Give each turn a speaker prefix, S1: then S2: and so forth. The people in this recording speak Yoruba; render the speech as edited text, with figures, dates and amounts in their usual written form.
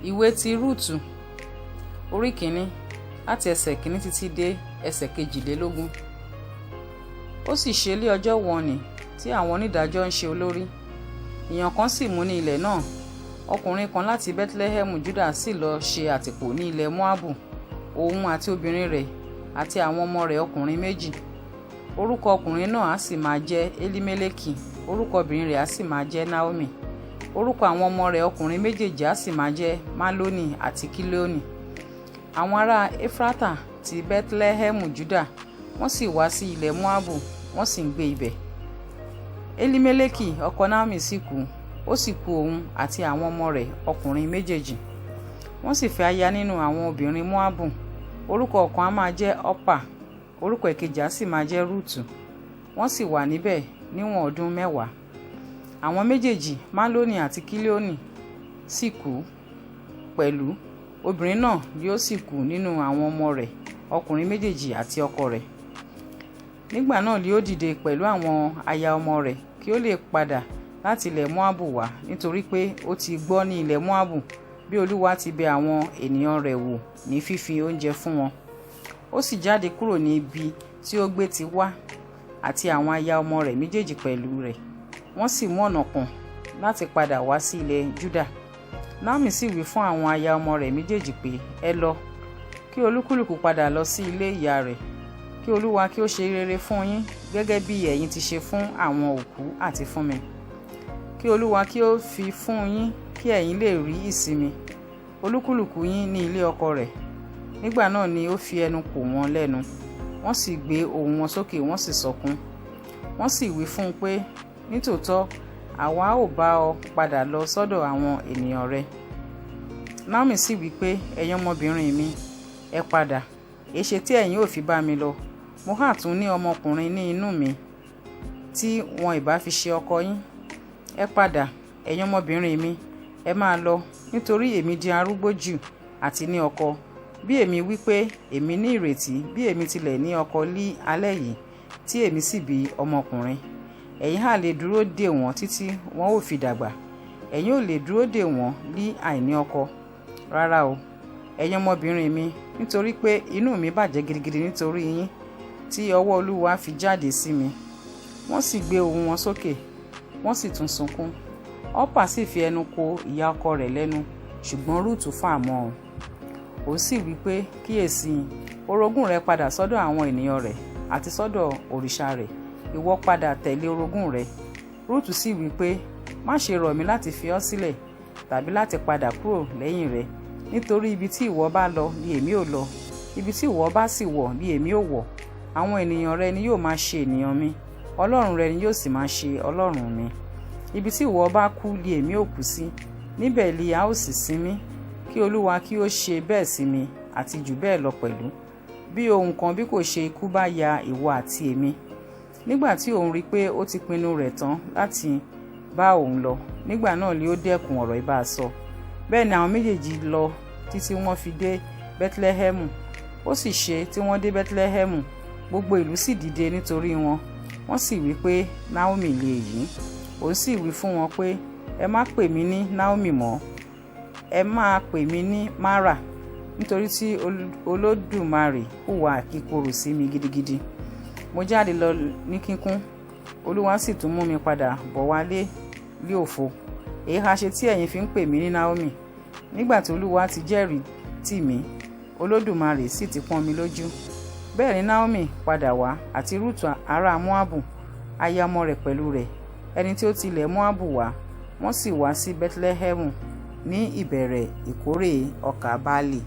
S1: Ìwé ti Rúùtù orí kìíní láti ẹsẹ̀ kìíní títí dé ẹsẹ̀ kejìlélógún. Ó sì ṣe lé ọjọ́ wọ̀n-ọn-nì tí àwọn onídàájọ́ ń ṣe olórí. Ìyàn kan sì mú ní ilẹ̀ náà. Ọkùnrin kan láti Bẹ́tílẹ́hẹ́mù Júdà sì lọ ṣe àtìpó ní ilẹ̀ Móábù, òun àti obìnrin rẹ̀ àti àwọn ọmọ rẹ̀ ọkùnrin 2. Orúkọ ọkùnrin náà á sì máa jẹ́ Elimélékì, orúkọ obìnrin rẹ̀ á sì máa jẹ́ Naomi. Orúkọ àwọn ọmọ rẹ̀ ọkùnrin méjèèjì á sì máa jẹ́ Málónì àti Kílíónì. Àwọn ará Éfrátà ti Bẹ́tílẹ́hẹ́mù Júdà wọ́n sì wá sí ilẹ̀ Móábù, wọ́n sì ń gbé ibẹ̀. Elimélékì ọkọ Naomi sì kú, ó sì kú òun àti àwọn ọmọ rẹ̀ ọkùnrin méjèèjì. Wọ́n sì fẹ́ aya nínú àwọn obìnrin Móábù. Orúkọ ọ̀kan á máa jẹ́ Ọ́pà, orúkọ èkejì á sì máa jẹ́ Rúùtù. Wọ́n sì wà níbẹ̀ níwọ̀n ọdún 10. Àwọn méjèèjì, Málónì àti Kílíónì, sì kú pẹ̀lú. Obìnrin náà yóò sì kú nínú àwọn ọmọ rẹ̀ ọkùnrin méjèèjì àti ọkọ rẹ̀. Nígbà náà ni ó dìde pẹ̀lú àwọn aya ọmọ rẹ̀ kí ó lè padà láti ilẹ̀ Móábù wá, nítorí pé ó ti gbọ́ ní ilẹ̀ Móábù bí Olúwa ti bẹ àwọn ènìyàn rẹ̀ wò ní fífi oúnjẹ fún wọn. Ó sì jáde kúrò ní ibi tí ó gbé ti wá àti àwọn aya ọmọ rẹ̀ méjèèjì pẹ̀lú rẹ̀. Wọ́n sì mú ọ̀nà pọ̀n láti padà wá sí ilẹ̀ Júdà. Naomi sì wí fún àwọn aya ọmọ rẹ̀ méjèèjì pé, ẹ lọ, kí olúkúlùkù padà lọ sí ilé ìyá rẹ̀. Kí Olúwa kí ó ṣe rere fún yín gẹ́gẹ́ bí ẹ̀yin ti ṣe fún àwọn òkú àti fún mi. Kí Olúwa kí ó fi fún yín kí ẹ̀yin lè rí ìsinmi, olúkúlùkù yín ní ilé ọkọ rẹ̀. Nígbà náà ni ó fi ẹnu kò wọ́n lẹ́nu. Wọ́n sì gbé ohùn wọn sókè, wọ́n sì sọkún. Wọ́n sì wí fún un pé, nítòótọ́ àwa ò bá ọ padà lọ sọ́dọ̀ àwọn ènìyàn rẹ. Naomi sì wí pé, ẹ̀yin ọmọbìnrin mi, ẹ padà. Èéṣe tí ẹ̀yin ò fi bá mi lọ? Mo hà tún ní ọmọkùnrin ní inú mi tí wọn ìbá fi ṣe ọkọ yín. Ẹ padà, ẹ̀yin ọmọbìnrin mi, ẹ máa lọ, nítorí èmi di arúgbó jù àti ní ọkọ. Bí èmi wí pé èmi ní ìrètí, bí èmi tilẹ̀ ní ọkọ ní alẹ́ yìí, tí èmi sì bí ọmọkùnrin. Ẹ̀yin hà lè dúró dè wọ́n títí wọn ò fi dàgbà. Ẹ̀yin ò lè dúró dè wọ́n ní àìní ọkọ. Rárá o, ẹ̀yin ọmọbìnrin mi, nítorí pé inú mi bàjẹ́ gidigidi nítorí yín, tí ọwọ́ Olúwa fi jáde sí mi. Wọ́n sì gbé ohùn wọn sókè, wọ́n sì tún sunkún. Ọ́pà sì fi ẹnu ko ìyá ọkọ rẹ̀ lẹ́nu, ṣùgbọ́n Rúùtù fà mọ́ ọ. Ó sì wí pé, kíyèsí, orogún rẹ padà sọ́dọ̀ àwọn ènìyàn rẹ̀ àti sọ́dọ̀ òrìṣà rẹ̀. Ìwọ padà tẹ̀lé orogún rẹ. Rúùtù sì wí pé, má ṣe rọ̀ mí láti fi ọ́ sílẹ̀ tàbí láti padà kúrò lẹ́yìn rẹ, nítorí ibi tí ìwọ bá lọ ni èmi ò lọ, ibi tí ìwọ bá sì wọ̀ ni èmi ò wọ̀. Àwọn ènìyàn rẹ ni yóò máa ṣe ènìyàn mi, Ọlọ́run rẹ ni yóò sì máa ṣe Ọlọ́run mi. Ibi tí ìwọ bá kú ni èmi ò kú sí, níbẹ̀ li a ó sì sin mí. Kí Olúwa kí ó ṣe bẹ́ẹ̀ sí mi àti jù bẹ́ẹ̀ lọ pẹ̀lú, bí ohun kan bí kò ṣe ikú bá ya ìwọ àti èmi. Nígbà tí òun rí pé ó ti pinnu rẹ̀ tán láti bá òun lọ, nígbà náà ni ó dẹ́kun ọ̀rọ̀ ìbá sọ. Bẹ́ẹ̀ ni àwọn méjèèjì lọ títí wọ́n fi dé Bẹ́tílẹ́hẹ́mù. Ó sì ṣe tí wọ́n dé Bẹ́tílẹ́hẹ́mù, gbogbo ìlú sì dìde nítorí wọn. Wọ́n sì wí pé, Naomi lè yìí. Òun sì wí fún wọn pé, ẹ má pè mí ní Naomi mọ́, ẹ máa pè mí ní Mara, nítorí tí Olódùmarè hùwà kíkorò sí mi gidigidi. Mo jáde lọ ní kíkún, Olúwa sì tún mú mi padà bọ̀ wálé lé òfo. Èéha ṣe tí ẹ̀yin fi ń pè mí ní Naomi, nígbà tí Olúwa ti jẹ́rìí tì mí, Olódùmarè sì ti pọ́n mi lójú. Bẹ́ẹ̀ ni Naomi padà wá, àti Rúùtù ará Móábù, aya ọmọ rẹ̀ pẹ̀lú rẹ̀, ẹni tí ó ti ilẹ̀ Móábù wá. Wọ́n sì wá sí Bẹ́tílẹ́hẹ́mù ní ìbẹ̀rẹ̀ ìkórè ọkà barley.